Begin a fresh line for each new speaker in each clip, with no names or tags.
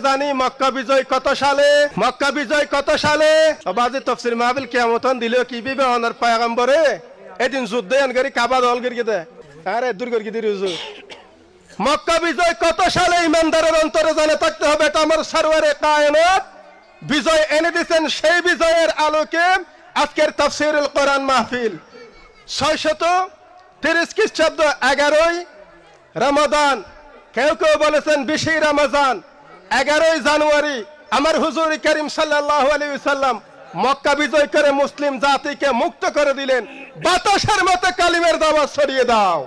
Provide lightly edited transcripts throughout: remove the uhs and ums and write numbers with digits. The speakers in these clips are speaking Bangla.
জানি মক্কা বিজয় কত সালে? মক্কা বিজয় কত সালে? বাজে তফসির মাহফিল কিয়ামতন দিলেও কি বিবে অনার পয়গম্বরে এদিন যুদ্ধে আনগারি কাবা দল গিয়ে দে আরে দূর করে দিই হুজুর। মক্কা বিজয় কত সালে? ইমানদারের অন্তরে জানা থাকতে হবে। এটা আমার সরওয়ারে কায়নাত বিজয় এনে দিয়েছেন। সেই বিজয়ের আলোকে আজকের তাফসীরুল কোরআন মাহফিল 630 খ্রিস্টাব্দ 11ই রমাদান, কেউ কেউ বলেছেন 20ই রমজান, 11ই জানুয়ারি আমার হুজুর করিম সাল্লাল্লাহু আলাইহি ওয়াসাল্লাম মক্কা বিজয় করে মুসলিম জাতিকে মুক্ত করে দিলেন। বাতাসের মতো কালিমের দাওয়াত ছড়িয়ে দাও।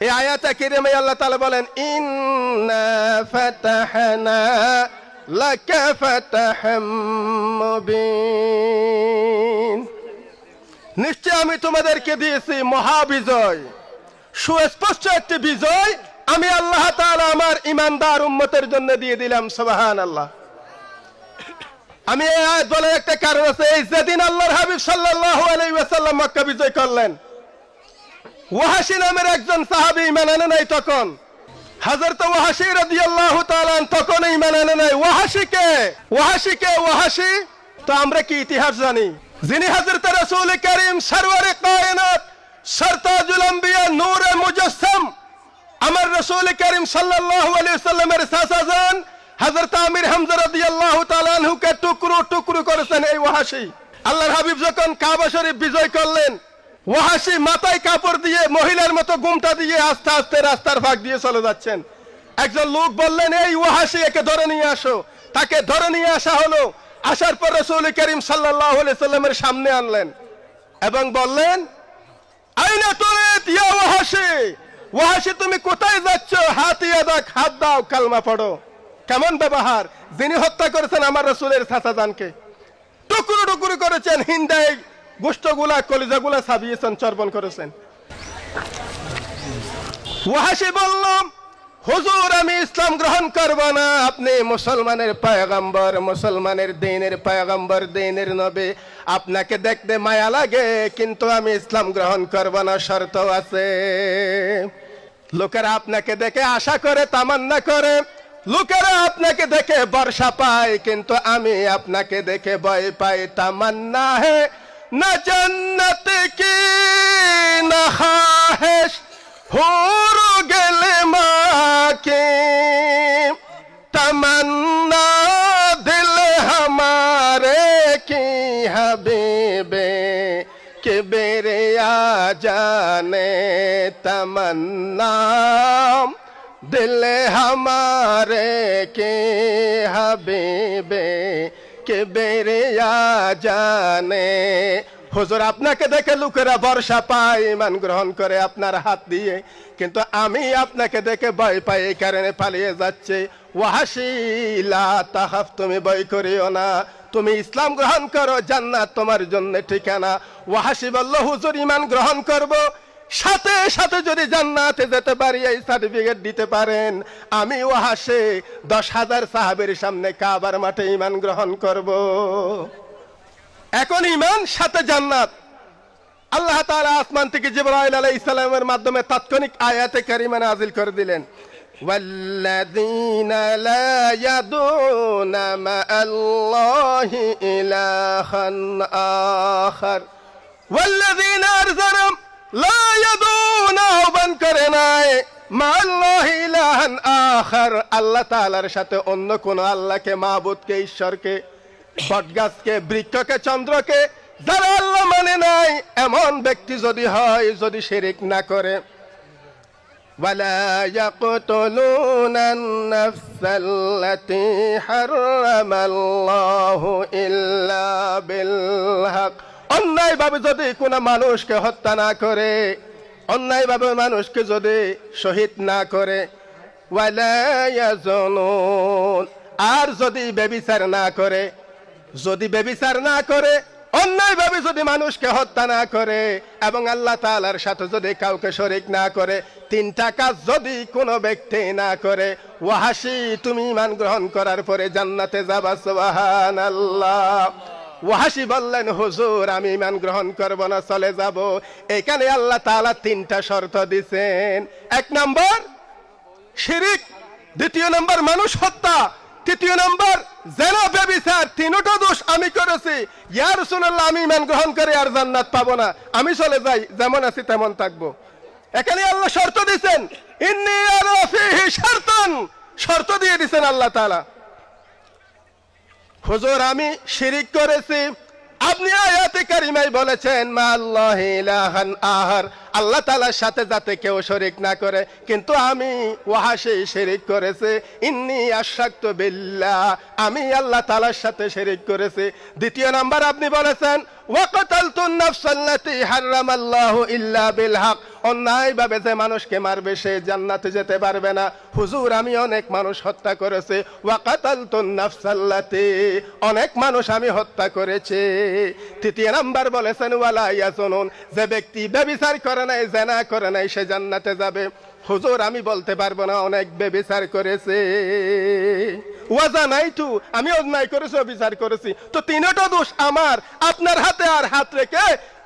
এই আয়াতে কারিমে আল্লাহ তাআলা বলেন, ইন্না ফাতাহনা লাকা ফাতাহাম মুবিন, নিশ্চয় আমি তোমাদেরকে দিয়েছি মহাবিজয়, সুস্পষ্ট একটি বিজয় আমি আল্লাহ তাআলা আমার ইমানদার উম্মতের জন্য দিয়ে দিলাম। সুবহানাল্লাহ। আমি এই আয়াত বলে একটা কারণ আছে। এই যেদিন আল্লাহর হাবিব সাল্লাল্লাহু আলাইহি ওয়াসাল্লাম মক্কা বিজয় করলেন, ওয়াহাশী নামের একজন সাহাবী ঈমান আনে নাই। তখন হযরত ওয়াহাশী রাদিয়াল্লাহু তাআলা তখন ঈমান আনে নাই। ওয়াহাশী তো আমরা কি ইতিহাস জানি? যিনি হযরত রাসূল করিম সরওয়ারে কায়নাত সরতাজুল আম্বিয়া নূরে মুজাসসাম আমার রাসূল করিম সাল্লাল্লাহু আলাইহি ওয়াসাল্লামের চাচাজান হযরত আমির হামজা রাদিয়াল্লাহু তাআলা আনহুকে টুকরো টুকরো করেছেন এই ওয়াহাশী। আল্লাহর হাবিব যখন কাবা শরীফ বিজয় করলেন, ওয়াহাশী মাথায় কাপড় দিয়ে মহিলার মতো ঘুমটা দিয়ে আস্তে আস্তে রাস্তার ফাঁক দিয়ে চলে যাচ্ছেন। একজন লোক বললেন, এই ওয়াহাশী, একে ধরে নিয়ে আসো। তাকে ধরে নিয়ে আসা হলো। আসার পর রাসূল করিম সাল্লাল্লাহু আলাইহি সাল্লামের সামনে আনলেন এবং বললেন, আইনা তুরিদ ইয়া ওয়াহাশী, ওয়াহাশী তুমি কোথায় যাচ্ছ? হাত ইয়াদাক, হাত দাও, কালমা পড়ো। কেমন ব্যবহার! যিনি হত্যা করেছেন আমার রাসূলের চাচাজানকে, টুকরো টুকরো করেছেন, হিন্দাই গোশতগুলা কলিজাগুলা ছাবিয়েছেন, চর্বণ করেছেন। ওয়াহাশী বলল, হুজুর আমি ইসলাম গ্রহণ করব না। আপনি মুসলমানের পয়গম্বর, মুসলমানের দ্বীনের পয়গম্বর, দ্বীনের নবী, আপনাকে দেখতে মায়া লাগে, কিন্তু আমি ইসলাম গ্রহণ করব না, শর্ত আছে। লোকেরা আপনাকে দেখে আশা করে, তামান্না করে, লোকেরা আপনাকে দেখে বর্ষা পায়, কিন্তু আমি আপনাকে দেখে ভয় পাই। তামান্না হে না জান্নাত কি না খাহেশ হুর গেলে মাকে, তমন্না দিল হমারে কি হাবিবে কে বেরে আ জানে, তমন্না দিল হমারে কে হাবিবে কে বেরে আ জানে। হুজুর আপনাকে দেখে লোকেরা বর্ষা পায়, ঈমান গ্রহণ করে আপনার হাত দিয়ে, কিন্তু আমি আপনাকে দেখে ভয় পাই, এই কারণে পালিয়ে যাচ্ছে। ওয়াহাশী লা তাখাফ, তুমি ভয় করিও না, তুমি ইসলাম গ্রহণ করো, জান্নাত তোমার জন্য ঠিকানা। ওয়াহাশী বলল, হুজুর ঈমান গ্রহণ করব, সাথে সাথে যদি জান্নাতে যেতে পারি এই সার্টিফিকেট দিতে পারেন, আমি ওয়াহাশী 10,000 সাহাবীর সামনে কাবার মাঠে ঈমান গ্রহণ করব। এখন ঈমান সাথে জান্নাত। আল্লাহ তাআলা আসমান থেকে জিবরাইল আলাইহিস সালামের মাধ্যমে তাৎক্ষণিক আয়াতে কারিমা নাযিল করে দিলেন, ওয়াল্লাযীনা লা ইয়াদুনা মা'আল্লাহি ইলাহান আখার, ওয়াল্লাযীনা আরজালাম লা ইয়াদুনা বান করে নাই মা'আল্লাহি ইলাহান আখার, আল্লাহ তাআলার সাথে অন্য কোন আল্লাহকে, মাবুদকে, ঈশ্বরকে, বটগাছকে, বৃক্ষকে, চন্দ্রকে, যারা আল্লাহ মানে নাই এমন ব্যক্তি যদি হয়, যদি শিরিক না করে, ওয়ালা ইয়াকতুলুনান নাফসাল্লাতী হারামাল্লাহু ইল্লা বিল হক, অন্যায়ভাবে যদি কোনো মানুষকে হত্যা না করে, অন্যায়ভাবে মানুষকে যদি শহীদ না করে, ওয়ালা ইয়াজুনুন, আর যদি ব্যভিচার না করে, যদি ব্যভিচার না করে, অন্যায়ভাবে যদি মানুষকে হত্যা না করে, এবং আল্লাহ তাআলার সাথে যদি কাউকে শরীক না করে, 3টা কাজ যদি কোনো ব্যক্তি না করে, ওয়াহাশী তুমি ঈমান গ্রহণ করার পরে জান্নাতে যাবা। সুবহানাল্লাহ। ওয়াহাশী বললেন, হুজুর আমি ঈমান গ্রহণ করব না, চলে যাব। এখানে আল্লাহ তাআলা 3টা শর্ত দিয়েছেন। 1 নম্বর শিরিক, 2 নম্বর মানুষ হত্যা, দ্বিতীয় নাম্বার জেনা ব্যভিচার, তিনটা দোষ আমি করেছি, ইয়া রাসূলুল্লাহ আমি ঈমান গ্রহণ করে আর জান্নাত পাবো না, আমি চলে যাই, যেমন আছি তেমন থাকবো। এখানে আল্লাহ শর্ত দিয়েছেন, ইন্নী আরা ফীহি শারতান, শর্ত দিয়ে দিয়েছেন আল্লাহ তাআলা। হুজুর আমি শিরিক করেছি, আপনি আয়াতে কারিমায় বলেছেন মা আল্লাহি ইলাহান আহার, আল্লাহ তাআলার সাথে যাতে কেউ শরীক না করে, কিন্তু আমি ওয়াহাশি শিরিক করেছে, ইন্নী আশরাকতু বিল্লাহ, আমি আল্লাহ তাআলার সাথে শিরিক করেছি। দ্বিতীয় নাম্বার আপনি বলেছেন ওয়া কাতালতুন নাফসাল্লাতী হারামাল্লাহু ইল্লা বিল হক, অন্যায়ভাবে যে মানুষকে মারবে সে জান্নাতে যেতে পারবে না। হুজুর আমি অনেক মানুষ হত্যা করেছি, ওয়া কাতালতুন নাফসাল্লাতী, অনেক মানুষ আমি হত্যা করেছি। তৃতীয় নাম্বার বলেছেন ওয়ালা ইয়াজুনুন, যে ব্যক্তি ব্যভিচার করে নাই, জিনা করে নাই, সে জান্নাতে যাবে। হুজুর আমি বলতে পারবো না অনেক ব্যভিচার করেছে, ওয়াজানাইতু, আমি অন্যায় করেছি, অবিচার করেছি, তো তিনটা দোষ আমার, আপনার হাতে আর হাত রেখে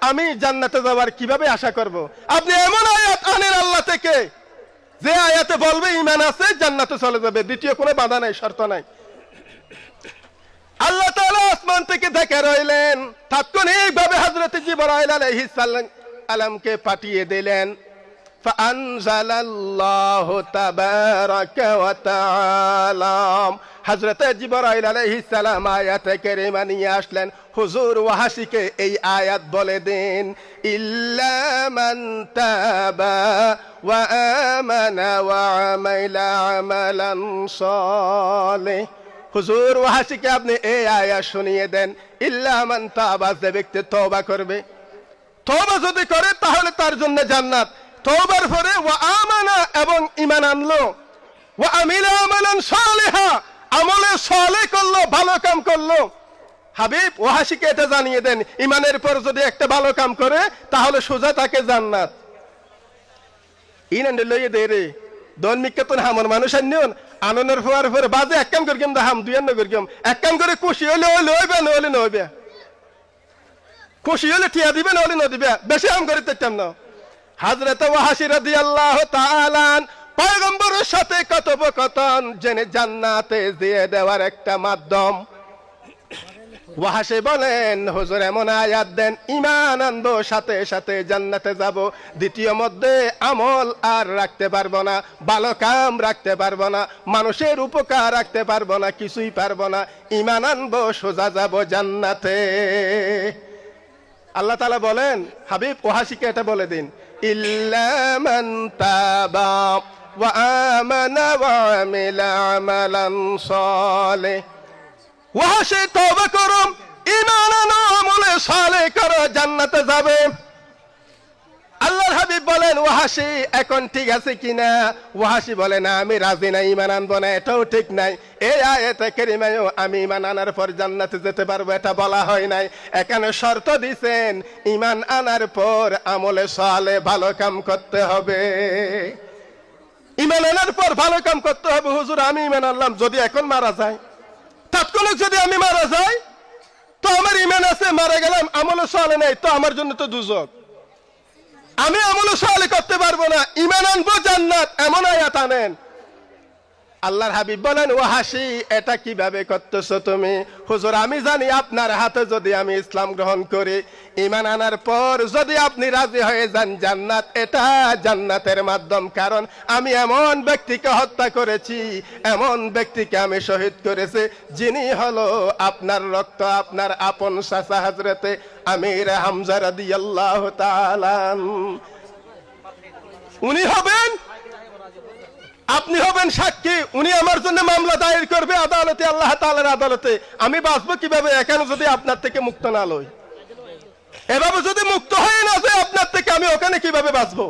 আমি জান্নাতে যাওয়ার কিভাবে আশা করব? আপনি এমন আয়াত আনেন আল্লাহ থেকে যে আয়াতে বলবে ঈমান আছে জান্নাতে চলে যাবে, দ্বিতীয় কোনো বাধা নাই, শর্ত নাই। আল্লাহ তাআলা আসমান থেকে দেখে রইলেন, তাৎক্ষণিকভাবে হযরত জিবরাইল আলাইহিস সালামকে পাঠিয়ে দিলেন। ফাআনজালাল্লাহু তাবারাকা ওয়া তাআলা, হযরত জিবরাইল আলাইহিস সালাম আয়াতে কারিমা নিয়ে আসলেন। হুজুর ওয়াহাশিকে এই আয়াত বলে দেন, ইল্লা মান তাবা ওয়া আমানা ওয়া আমিলা আমালান সালিহ। হুজুর ওয়াহাশিকে আপনি এই আয়াত শুনিয়ে দেন, ইল্লা মান তাবা, যে ব্যক্তি তওবা করবে, তওবা যদি করে তাহলে তার জন্য জান্নাত। তওবার পরে ওয়া আমানা, এবং ঈমান আনলো, ওয়া আমিলা আমালান সালিহা, আমলে সালেহ করলো, ভালো কাম করলো। হাবিব ওয়াহাশিকে এটা জানিয়ে দেন, ঈমানের পর যদি একটা ভালো কাম করে তাহলে সোজা তাকে জান্নাত। ইনান্ডে লইয়ে দে রে দন মিক্কাতন হামর মানুষ আনিয়ন আননের হওয়ার পরে বাজে এক কাম করিম দা হাম দুইয়ান করিম, এক কাম করে খুশি হলে লইবে, নইলে নইবে, খুশি হলে টিয়া দিবে, নইলে ন দিবে, বেশি আম করে দেখতাম না। হযরত ওয়াহাশি রাদিয়াল্লাহু তাআলা পয়গম্বরের সাথে কথোপকথন জেনে জান্নাতে দিয়ে দেওয়ার একটা মাধ্যম। ওয়াহাশি বলেন হুজুর এমন আয়াত দেন, ঈমান আনবো সাথে সাথে জান্নাতে যাব, দ্বিতীয় মধ্যে আমল আর রাখতে পারবো না, ভালো কাম রাখতে পারবো না, মানুষের উপকার রাখতে পারবো না, কিছুই পারবো না, ঈমান আনবো সোজা যাব জান্নাতে। আল্লাহ তাআলা বলেন হাবিব ওয়াহাশিকে এটা বলে দিন, ইল্লা মান তাবা ওয়া আমানা ওয়া আমিলা আমালান সালিহ। ওয়াহাশি তওবা করো, ঈমান আনো, আমলে সালেহ করো, জান্নাতে যাবে। আল্লাহর হাবিব বলেন ওয়াহাশি এখন ঠিক আছে কিনা? ওয়াহাশি বলে না, আমি রাজি না, ঈমান আনবো না, এটাও ঠিক নাই। এই আয়াতে কারিমায়ও আমি ঈমান আনার পর জান্নাতে যেতে পারবো এটা বলা হয় নাই। এখানে শর্ত দিয়েছেন ঈমান আনার পর আমলে সালেহ, ভালো কাম করতে হবে। ঈমান আনার পর ভালো কাম করতে হবে। হুজুর আমি ঈমান আনলাম, যদি এখন মারা যায়, তাৎক্ষণিক যদি আমি মারা যাই তো আমার ঈমান আছে, মারা গেলাম আমলে সালেহ নাই, তো আমার জন্য তো দুজক, আমি আমলে সালেহ করতে পারবো না, ঈমান আনবো জান্নাত, এমন আয়াত আনেন। আল্লাহর হাবিব বলেন ওয়াহাশি এটা কিভাবে করতেছো তুমি? হুজুর আমি জানি আপনার হাতে যদি আমি ইসলাম গ্রহণ করি, ঈমান আনার পর যদি আপনি রাজি হয়ে যান জান্নাত, এটা জান্নাতের মাধ্যম, কারণ আমি এমন ব্যক্তিকে হত্যা করেছি, এমন ব্যক্তিকে আমি শহীদ করেছি যিনি হলো আপনার রক্ত, আপনার আপন চাচা হযরতে আমির হামজা রাদিয়াল্লাহু তাআলা। উনি হবেন, আপনি হবেন সাক্ষী, উনি আমার জন্য মামলা দায়ের করবে আদালতে, আল্লাহ তাআলার আদালতে। আমি বাঁচবো কিভাবে এখানে যদি আপনার থেকে মুক্ত না লই? এভাবে যদি মুক্ত হয়ে না যায় আপনার থেকে, আমি ওখানে কিভাবে বাঁচবো?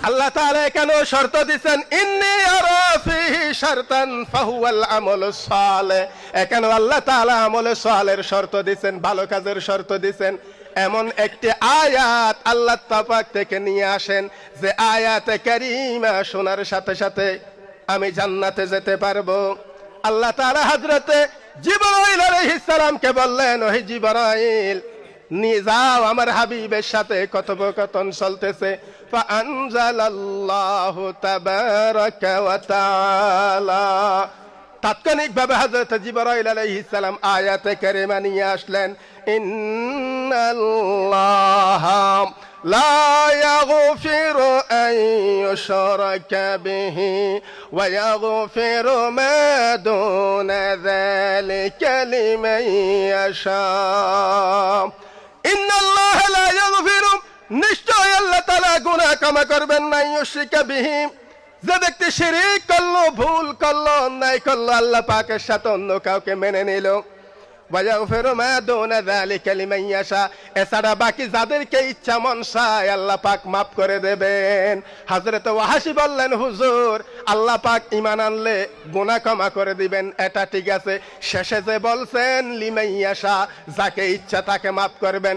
আল্লাহ তাআলা এখানে শর্ত দিয়েছেন, ইন্নী আরা ফীহি শারতান ফাহুয়াল আমালুস সালিহ। এখানে আল্লাহ তাআলা আমলে সালেহের শর্ত দিয়েছেন, ভালো কাজের শর্ত দিয়েছেন। এমন একটি আয়াত আল্লাহ পাক থেকে নিয়ে আসেন যে আয়াতে কারিমা শোনার সাথে সাথে আমি জান্নাতে যেতে পারবো। আল্লাহ তাআলা হযরতে জিবরাইল আলাইহিস সালামকে বললেন, ওহে জিবরাইল, নিয়ে যাও, আমার হাবিবের সাথে কথোপকথন চলতেছে। ফাআনজালাল্লাহু তাবারাকা ওয়া তাআলা, তাৎক্ষণিকভাবে হযরত জিবরাইল আলাইহিস সালাম আয়াতে কারিমা নিয়ে আসলেন, ইন্নাল্লাহা লা ইয়াগফিরু আন ইউশরাকা বিহি ওয়া ইয়াগফিরু মা দুনা যালিকা লিমান ইয়াশা। ইন্নাল্লাহা লা ইয়াগফিরু, নিশ্চয় আল্লাহ তাআলা গুনাহ ক্ষমা করবেন না, ইউশরিকা বিহি, যে ব্যক্তি শিরিক করলো, ভুল করলো, অন্যায় করলো, আল্লাহ পাকের সাথে অন্য কাউকে মেনে নিল, ওয়ায়াগফিরু মা দুনা যালিকা লিমান ইয়াশা, এছাড়া বাকি যাদেরকে ইচ্ছা মন চায় আল্লাহ পাক মাফ করে দেবেন। হযরত ওয়াহাশী বললেন, হুজুর আল্লাহ পাক ঈমান আনলে গুনাহ ক্ষমা করে দিবেন, এটা ঠিক আছে, শেষে যে বলছেন লিমান ইয়াশা, যাকে ইচ্ছা তাকে মাফ করবেন,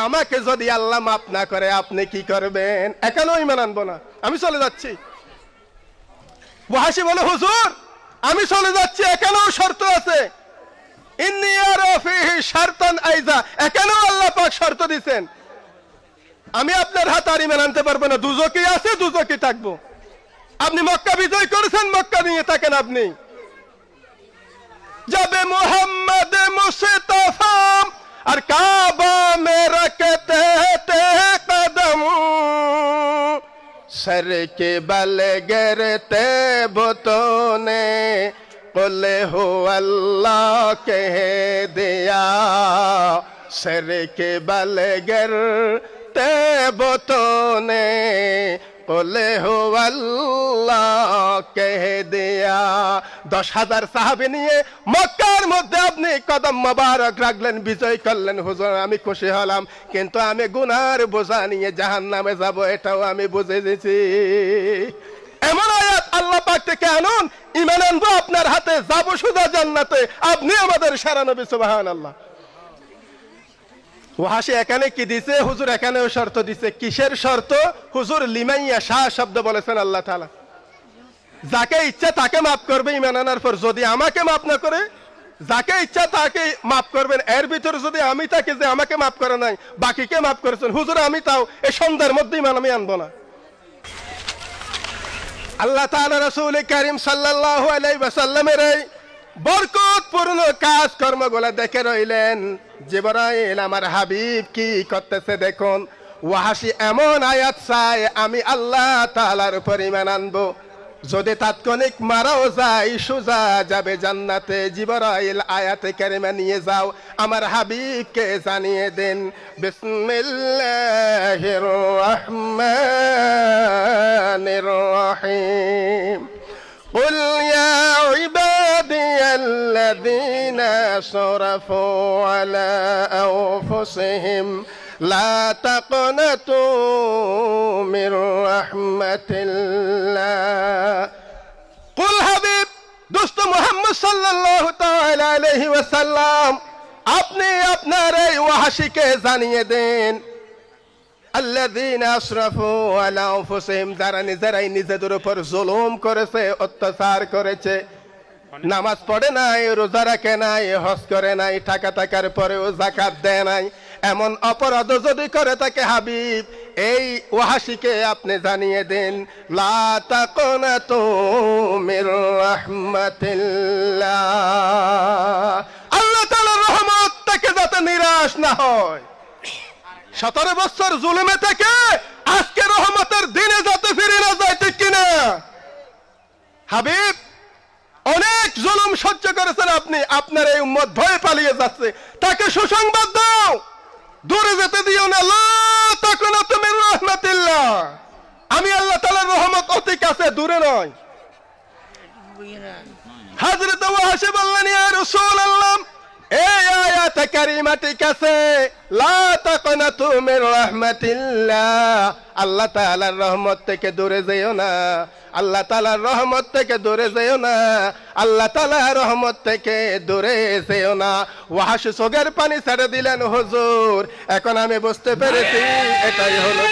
আমাকে যদি আল্লাহ মাফ না করে আপনি কি করবেন? এখনো ঈমান আনবো না, আমি চলে যাচ্ছি। ওয়াহাশী বলে, হুজুর আমি চলে যাচ্ছি, এখনো শর্ত আছে। ইন্নী আরা ফীহি শারতান আইজা, এখনো আল্লাহ পাক শর্ত দিবেন, আমি আপনার হাতে আর ঈমান আনতে পারবো না, দুজকি আছে, দুজকি থাকবো। আপনি মক্কা বিজয় করেছেন, মক্কা নিয়ে থাকেন, আপনি যাবে মুহাম্মদ মুস্তাফা আর কাবা মে রাখতে হে কদম, सर के बल गिरते बुतों ने कुल हो अल्लाह कह दिया, सर के बल गिरते बुतों ने कुल हो अल्लाह कह दिया। 10,000 সাহাবী নিয়ে মক্কার মধ্যে আপনি কদম মোবারক রাখলেন, বিজয় করলেন। হুজুর আমি খুশি হলাম, কিন্তু আমি গুনার বোঝা নিয়ে জাহান্নামে যাব, এটাও আমি বুঝে গেছি। এমন আয়াত আল্লাহ পাক থেকে আনুন, ঈমান আনবো আপনার হাতে, যাব সুদা জান্নাতে, আপনি আমাদের সারা নবী, সুবহানাল্লাহ। ওয়াহাশী এখানে কি দিছে? হুজুর এখানেও শর্ত দিছে। কিসের শর্ত? হুজুর লিমান ইয়াশা শব্দ বলেছেন আল্লাহ তাআলা, যাকে ইচ্ছা তাকে মাফ করবে ঈমান আনার পর, যদি আমাকে মাফ না করে, যাকে ইচ্ছা তাকে মাফ করবেন। এর ভিতরে যদি আমি তাকে, যে আমাকে মাফ করে নাই বাকিকে মাফ করেছেন, হুজুর আমি তাও এই সন্ধ্যার মধ্যে ঈমান আমি আনবো না। আল্লাহ তাআলা রাসূল কারীম সাল্লাল্লাহু আলাইহি ওয়াসাল্লামের এই বরকতপূর্ণ কাজ কর্মগুলো দেখে রইলেন। জিবরাইল আমার হাবিব কি করতেছে দেখুন। ওয়াহাশী এমন আয়াত চায়, আমি আল্লাহ তাআলার উপর ঈমান আনবো, যদি তাৎক্ষণিক মারাও যায় সোজা যাবে জান্নাতে। জিবরাইল আয়াতে কারিমা নিয়ে যাও, আমার হাবিবকে জানিয়ে দেন, বিসমিল্লাহির রহমানির রহিম, قل يا عبادي الذين أسرفوا على أنفسهم لا تقنطوا من رحمة الله। قل হাবিব, দোস্ত মুহাম্মদ সাল্লাল্লাহু তাআলা আলাইহি ওয়াসাল্লাম, আপনি আপনার এই ওয়াহাশীকে জানিয়ে দেন, আল্লাযীনা আসরাফু আলা আনফুসিহিম, যারা নিজেরাই নিজেদের উপর জুলুম করেছে, অত্যাচার করেছে, নামাজ পড়ে নাই, রোজা রাখে নাই, হজ করে নাই, টাকা টাকার পরেও যাকাত দেয় নাই, এমন অপরাধ যদি করে থাকে হাবিব, এই ওয়াহাশীকে আপনি জানিয়ে দেন, লা তাকুনাতু মির রাহমাতিল্লাহ, আল্লাহ তাআলার রহমত থেকে যাতে নিরাশ না হয়। 17 বছর জুলুমে থেকে আজকে রহমতের দিনে যাতে ফিরে না যায়, ঠিক কিনা? হাবিব অনেক জুলুম সহ্য করেছেন আপনি, আপনার এই উম্মত ভয়ে পালিয়ে যাচ্ছে, তাকে সুসংবাদ দাও, দূরে যেতে দিও না। লা তাকুনাতু মির রাহমাতিল্লাহ, আমি আল্লাহ তাআলার রহমত অতি কাছে, দূরে নয়। হযরত ওয়াহাশী বললেন, ইয়া রাসূলুল্লাহ, এই আয়াত কারিমা ঠিক আছে, লা তাকুনাতু মির রাহমাতিল্লাহ, আল্লাহ তাআলার রহমত থেকে দূরে যেও না, আল্লাহ তাআলার রহমত থেকে দূরে যেও না, আল্লাহ তাআলার রহমত থেকে দূরে যেও না। ওয়াহাশী চোখের পানি ছেড়ে দিলেন, হুজুর এখন আমি বুঝতে পেরেছি এটাই হলো